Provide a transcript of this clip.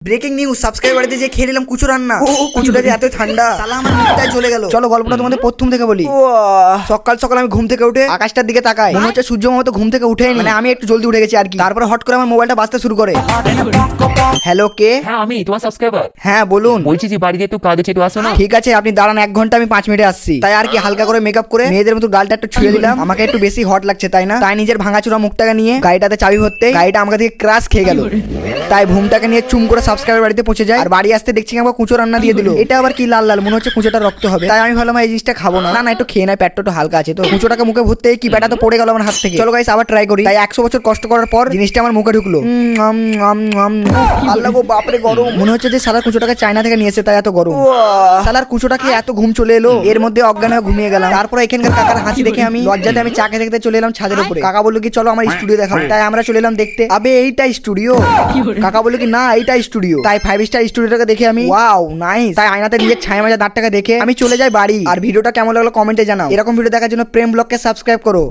Breaking news, subscribe বাড়িতে যে খেয়ে নিলাম কুচো রান্না। ও কুচোটা যে এত ঠান্ডা, সালা আমার মুখটাই জ্বলে গেল। চলো গল্পটা তোমাদের প্রথম থেকে বলি। সকাল সকাল আমি ঘুম থেকে উঠে আকাশটার দিকে তাকাই, মনে হচ্ছে সূর্য মামা তো ঘুম থেকে উঠেনি, মানে আমি একটু জলদি উঠে গেছি আর কি। তারপর হট করে আমার মোবাইলটা বাজতে শুরু করে। হ্যালো, কে? হ্যাঁ আমি তোমার সাবস্ক্রাইবার। হ্যাঁ বলুন। বলছি যে বাড়িতে একটু কাজ আছে, একটু আসো না। ঠিক আছে, আপনি দাঁড়ান 1 ঘন্টা, আমি 5 মিনিটে আসছি। তাই আর কি হালকা করে মেকআপ করে মেয়েদের মতো গালটা একটু ছুঁয়ে দিলাম। আমাকে একটু বেশি হট লাগছে তাই না? তাই নিজের ভাঙাচুরা মুখটাকে নিয়ে গাড়িটাতে চাবি ভরতে গাড়িটা আমাকে থেকে ক্রাশ খেয়ে গেল। তাই ভুমটাকে নিয়ে চুম করে সাবস্ক্রাইবার বাড়িতে পৌঁছে যায়। আর বাড়ি আসতে দেখছি আমার কুচো রান্না দিয়ে দিল। এটা আবার কি লাল লাল, মনে হচ্ছে কুচোটা রক্ত হবে। তাই আমি ভাবলাম এই জিনিসটা খাবো না, না একটু খেয়ে নাই, পেটটা একটু হালকা আছে তো। কুচোটাকে মুখে ভরতে কি ব্যাটা তো পড়ে গেল আমার হাত থেকে। চলো গাইস আবার ট্রাই করি। তাই 100 বছর কষ্ট করার পর জিনিসটা আমার মুখে ঢুকলো। আল্লাহ গো বাপরে গরম, মনে হচ্ছে যে সালার কুচোটাকে চায়না থেকে নিয়েছে তাই এত গরম। সালার কুচোটাকে এত ঘুম চলে এলো, এর মধ্যে অজ্ঞান হয়ে ঘুমিয়ে গেলাম। তারপর এখানকার কাকার হাসি দেখে আমি লজ্জাতে আমি চাকে দেখতে চলে এলাম ছাদের উপরে। কাকা বললো কি চলো আমার স্টুডিও দেখাবো। তাই আমরা চলে এলাম দেখতে। আবে এইটা স্টুডিও? কাকা বললো কি না এইটা স্টুডিও। তাই 5 স্টার স্টুডিওটাকে দেখে আমি ওয়াও নাইস, তাই আয়নাতে নিজের ছায়া মাজা দাঁতটাকে দেখে আমি চলে যাই বাড়ি। আর ভিডিওটা কেমন লাগলো কমেন্টে জানাও। এরকম ভিডিও দেখার জন্য প্রেম ব্লগকে সাবস্ক্রাইব করো।